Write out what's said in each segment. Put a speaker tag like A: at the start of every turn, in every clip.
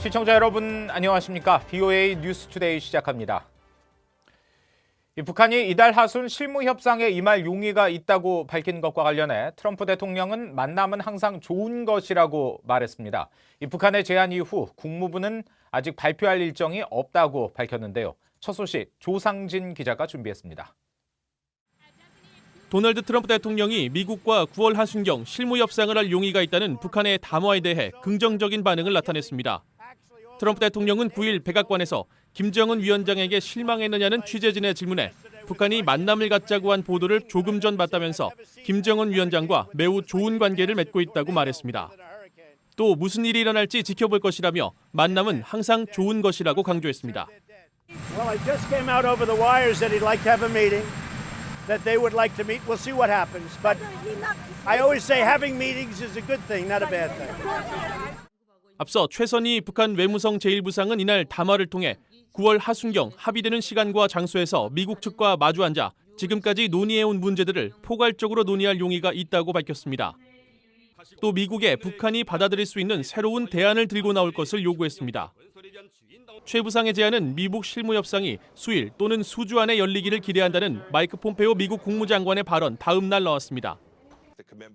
A: 시청자 여러분 안녕하십니까? VOA 뉴스투데이 시작합니다. 북한이 이달 하순 실무 협상에 임할 용의가 있다고 밝힌 것과 관련해 트럼프 대통령은 만남은 항상 좋은 것이라고 말했습니다. 북한의 제안 이후 국무부는 아직 발표할 일정이 없다고 밝혔는데요. 첫 소식 조상진 기자가 준비했습니다.
B: 도널드 트럼프 대통령이 미국과 9월 하순경 실무 협상을 할 용의가 있다는 북한의 담화에 대해 긍정적인 반응을 나타냈습니다. 트럼프 대통령은 9일 백악관에서 김정은 위원장에게 실망했느냐는 취재진의 질문에 북한이 만남을 갖자고 한 보도를 조금 전 봤다면서 김정은 위원장과 매우 좋은 관계를 맺고 있다고 말했습니다. 또 무슨 일이 일어날지 지켜볼 것이라며 만남은 항상 좋은 것이라고 강조했습니다.
C: Well, I just came out over the wires that he'd like to have a meeting, that they would like to meet. We'll see what happens. But I always say having meetings is a good thing, not a bad thing.
B: 앞서 최선희 북한 외무성 제1부상은 이날 담화를 통해 9월 하순경 합의되는 시간과 장소에서 미국 측과 마주 앉아 지금까지 논의해온 문제들을 포괄적으로 논의할 용의가 있다고 밝혔습니다. 또 미국에 북한이 받아들일 수 있는 새로운 대안을 들고 나올 것을 요구했습니다. 최 부상의 제안은 미국 실무협상이 수일 또는 수주 안에 열리기를 기대한다는 마이크 폼페오 미국 국무장관의 발언 다음 날 나왔습니다.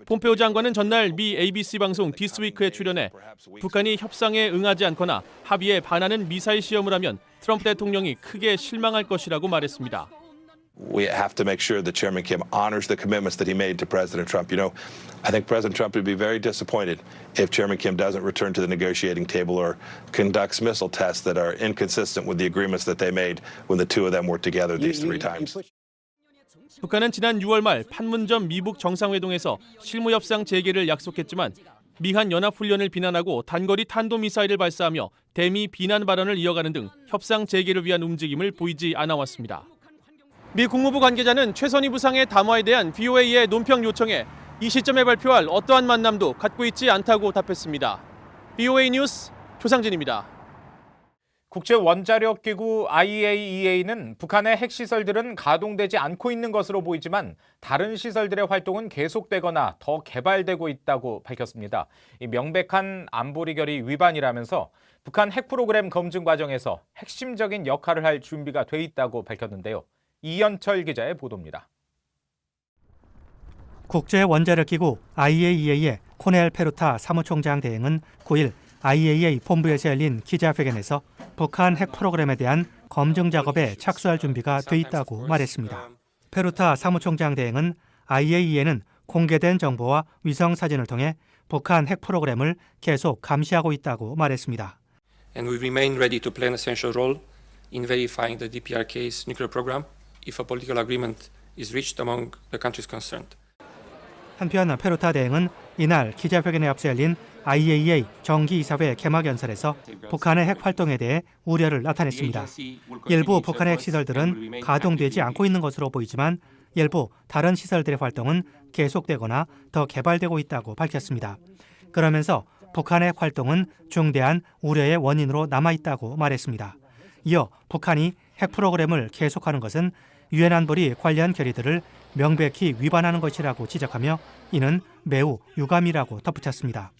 B: 폼페오 장관은 전날 미 ABC 방송 디스위크에 출연해 북한이 협상에 응하지 않거나 합의에 반하는 미사일 시험을 하면 트럼프 대통령이 크게 실망할 것이라고 말했습니다.
D: We have to make sure that Chairman Kim honors the commitments that he made to President Trump. You know, I think President Trump would be very disappointed if Chairman Kim doesn't return to the negotiating table or conducts missile tests that are inconsistent with the agreements that they made when the two of them were together these three times.
B: 북한은 지난 6월 말 판문점 미북 정상회동에서 실무협상 재개를 약속했지만 미한 연합훈련을 비난하고 단거리 탄도미사일을 발사하며 대미 비난 발언을 이어가는 등 협상 재개를 위한 움직임을 보이지 않아왔습니다. 미 국무부 관계자는 최선희 부상의 담화에 대한 VOA의 논평 요청에 이 시점에 발표할 어떠한 만남도 갖고 있지 않다고 답했습니다. VOA 뉴스 조상진입니다.
A: 국제원자력기구 IAEA는 북한의 핵시설들은 가동되지 않고 있는 것으로 보이지만 다른 시설들의 활동은 계속되거나 더 개발되고 있다고 밝혔습니다. 이 명백한 안보리 결의 위반이라면서 북한 핵 프로그램 검증 과정에서 핵심적인 역할을 할 준비가 돼 있다고 밝혔는데요. 이현철 기자의 보도입니다.
E: 국제원자력기구 IAEA의 코넬 페루타 사무총장 대행은 9일 IAEA 본부에서 열린 기자회견에서 북한 핵 프로그램에 대한 검증 작업에 착수할 준비가 돼 있다고 말했습니다. 페루타 사무총장 대행은 IAEA는 공개된 정보와 위성 사진을 통해 북한 핵 프로그램을 계속 감시하고 있다고 말했습니다.
F: And we remain ready to play an essential role in verifying the DPRK's nuclear program if a political agreement is reached among the countries concerned.
E: 한편 페루타 대행은 이날 기자회견에 앞서 열린 IAEA 정기이사회 개막연설에서 북한의 핵 활동에 대해 우려를 나타냈습니다. 일부 북한의 핵시설들은 가동되지 않고 있는 것으로 보이지만 일부 다른 시설들의 활동은 계속되거나 더 개발되고 있다고 밝혔습니다. 그러면서 북한의 핵 활동은 중대한 우려의 원인으로 남아있다고 말했습니다. 이어 북한이 핵 프로그램을 계속하는 것은 유엔 안보리 관련 결의들을 명백히 위반하는 것이라고 지적하며 이는 매우 유감이라고 덧붙였습니다.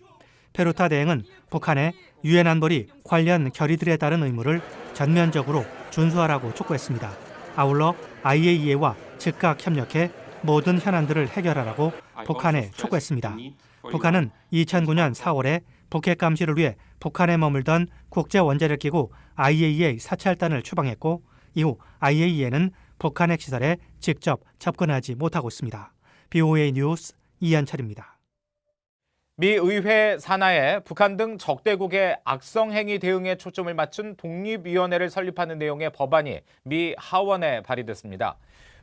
E: 페루타 대행은 북한의 유엔 안보리 관련 결의들에 따른 의무를 전면적으로 준수하라고 촉구했습니다. 아울러 IAEA와 즉각 협력해 모든 현안들을 해결하라고 북한에 촉구했습니다. 북한은 2009년 4월에 북핵 감시를 위해 북한에 머물던 국제원자력기구 IAEA 사찰단을 추방했고 이후 IAEA는 북한 핵시설에 직접 접근하지 못하고 있습니다. VOA 뉴스 이현철입니다.
A: 미 의회 산하에 북한 등 적대국의 악성 행위 대응에 초점을 맞춘 독립위원회를 설립하는 내용의 법안이 미 하원에 발의됐습니다.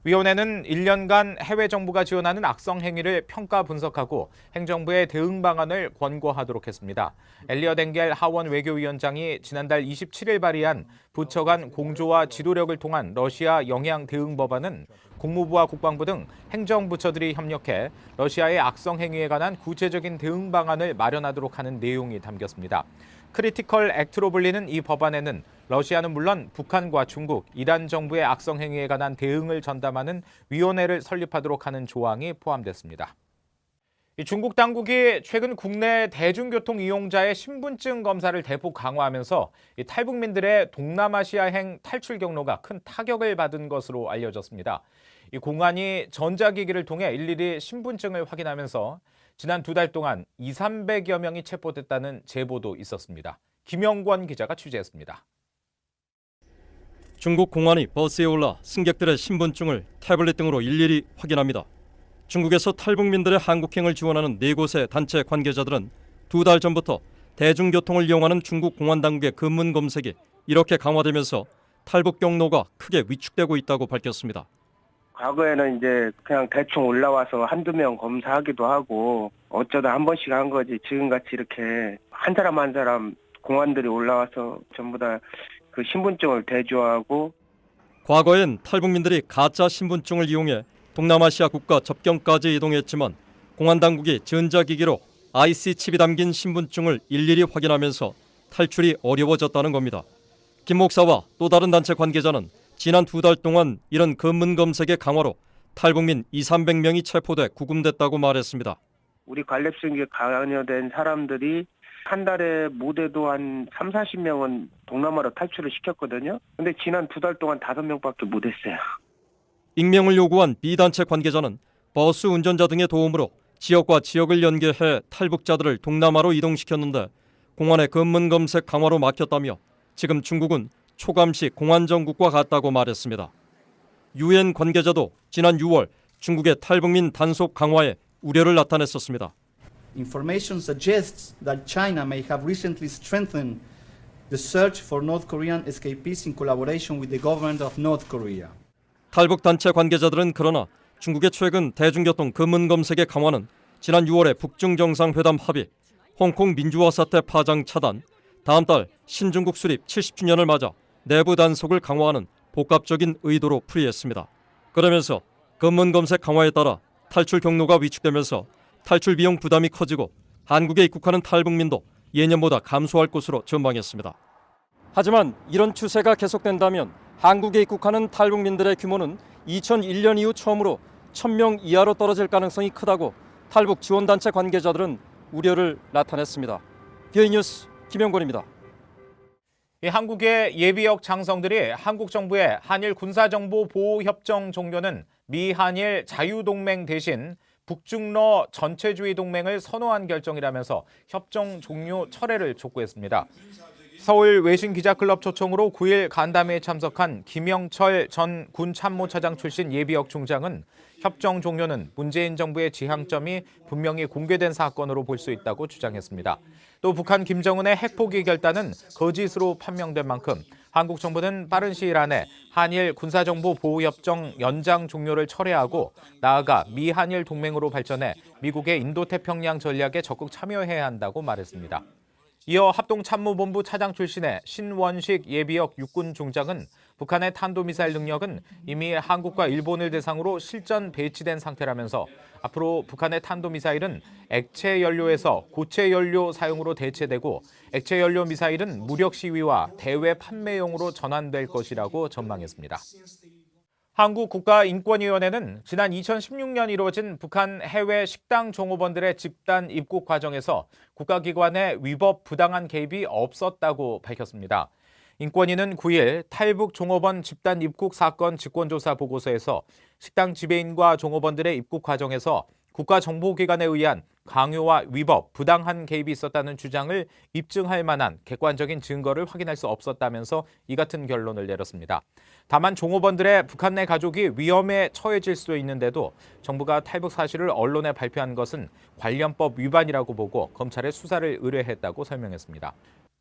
A: 위원회는 1년간 해외 정부가 지원하는 악성 행위를 평가 분석하고 행정부의 대응 방안을 권고하도록 했습니다. 엘리엇 엥겔 하원 외교위원장이 지난달 27일 발의한 부처 간 공조와 지도력을 통한 러시아 영향 대응 법안은 국무부와 국방부 등 행정부처들이 협력해 러시아의 악성 행위에 관한 구체적인 대응 방안을 마련하도록 하는 내용이 담겼습니다. 크리티컬 액트로 불리는 이 법안에는 러시아는 물론 북한과 중국, 이란 정부의 악성 행위에 관한 대응을 전담하는 위원회를 설립하도록 하는 조항이 포함됐습니다. 이 중국 당국이 최근 국내 대중교통 이용자의 신분증 검사를 대폭 강화하면서 이 탈북민들의 동남아시아행 탈출 경로가 큰 타격을 받은 것으로 알려졌습니다. 이 공안이 전자기기를 통해 일일이 신분증을 확인하면서 지난 2달 동안 200~300여 명이 체포됐다는 제보도 있었습니다. 김영권 기자가 취재했습니다.
G: 중국 공안이 버스에 올라 승객들의 신분증을 태블릿 등으로 일일이 확인합니다. 중국에서 탈북민들의 한국행을 지원하는 4곳의 단체 관계자들은 2달 전부터 대중교통을 이용하는 중국 공안 당국의 검문 검색이 이렇게 강화되면서 탈북 경로가 크게 위축되고 있다고 밝혔습니다.
H: 과거에는 이제 그냥 대충 올라와서 한두 명 검사하기도 하고 어쩌다 한 번씩 한 거지, 지금같이 이렇게 한 사람 한 사람 공안들이 올라와서 전부 다 그 신분증을 대조하고.
G: 과거엔 탈북민들이 가짜 신분증을 이용해 동남아시아 국가 접경까지 이동했지만 공안 당국이 전자기기로 IC 칩이 담긴 신분증을 일일이 확인하면서 탈출이 어려워졌다는 겁니다. 김 목사와 또 다른 단체 관계자는 지난 2달 동안 이런 검문 검색의 강화로 탈북민 200~300명이 체포돼 구금됐다고 말했습니다.
H: 우리 관lep승객에 관여된 사람들이 한 달에 못해도 한 30~40명은 동남아로 탈출을 시켰거든요. 근데 지난 2달 동안 5명밖에 못했어요.
G: 익명을 요구한 B단체 관계자는 버스 운전자 등의 도움으로 지역과 지역을 연계해 탈북자들을 동남아로 이동시켰는데 공안의 검문 검색 강화로 막혔다며 지금 중국은 초감시 공안 정국과 같다고 말했습니다. UN 관계자도 지난 6월 중국의 탈북민 단속 강화에 우려를 나타냈었습니다.
I: Information suggests that China may have recently strengthened the search for North Korean escapees in collaboration with the government of North Korea.
G: 탈북 단체 관계자들은 그러나 중국의 최근 대중교통 검문 검색의 강화는 지난 6월의 북중 정상회담 합의, 홍콩 민주화 사태 파장 차단, 다음 달 신중국 수립 70주년을 맞아 내부 단속을 강화하는 복합적인 의도로 풀이했습니다. 그러면서 검문 검색 강화에 따라 탈출 경로가 위축되면서 탈출 비용 부담이 커지고 한국에 입국하는 탈북민도 예년보다 감소할 것으로 전망했습니다. 하지만 이런 추세가 계속된다면 한국에 입국하는 탈북민들의 규모는 2001년 이후 처음으로 1000명 이하로 떨어질 가능성이 크다고 탈북 지원단체 관계자들은 우려를 나타냈습니다. BOE 뉴스 김영권입니다.
A: 한국의 예비역 장성들이 한국 정부의 한일 군사정보보호협정 종료는 미한일 자유동맹 대신 북중러 전체주의 동맹을 선호한 결정이라면서 협정 종료 철회를 촉구했습니다. 서울 외신기자클럽 초청으로 9일 간담회에 참석한 김영철 전 군참모차장 출신 예비역 중장은 협정 종료는 문재인 정부의 지향점이 분명히 공개된 사건으로 볼 수 있다고 주장했습니다. 또 북한 김정은의 핵포기 결단은 거짓으로 판명된 만큼 한국 정부는 빠른 시일 안에 한일 군사정보보호협정 연장 종료를 철회하고 나아가 미한일 동맹으로 발전해 미국의 인도태평양 전략에 적극 참여해야 한다고 말했습니다. 이어 합동참모본부 차장 출신의 신원식 예비역 육군 중장은 북한의 탄도미사일 능력은 이미 한국과 일본을 대상으로 실전 배치된 상태라면서 앞으로 북한의 탄도미사일은 액체 연료에서 고체 연료 사용으로 대체되고 액체 연료 미사일은 무력 시위와 대외 판매용으로 전환될 것이라고 전망했습니다. 한국국가인권위원회는 지난 2016년 이루어진 북한 해외 식당 종업원들의 집단 입국 과정에서 국가기관의 위법 부당한 개입이 없었다고 밝혔습니다. 인권위는 9일 탈북 종업원 집단 입국 사건 직권조사 보고서에서 식당 지배인과 종업원들의 입국 과정에서 국가정보기관에 의한 강요와 위법, 부당한 개입이 있었다는 주장을 입증할 만한 객관적인 증거를 확인할 수 없었다면서 이 같은 결론을 내렸습니다. 다만 종업원들의 북한 내 가족이 위험에 처해질 수도 있는데도 정부가 탈북 사실을 언론에 발표한 것은 관련법 위반이라고 보고 검찰에 수사를 의뢰했다고 설명했습니다.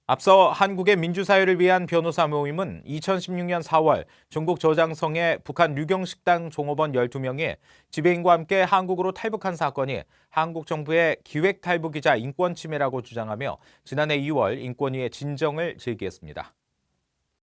A: 앞서 한국의 민주사회를 위한 변호사 모임은 2016년 4월 중국 저장성의 북한 류경식당 종업원 12명이 지배인과 함께 한국으로 탈북한 사건이 한국 정부의 기획 탈북이자 인권 침해라고 주장하며 지난해 2월 인권위에 진정을 제기했습니다.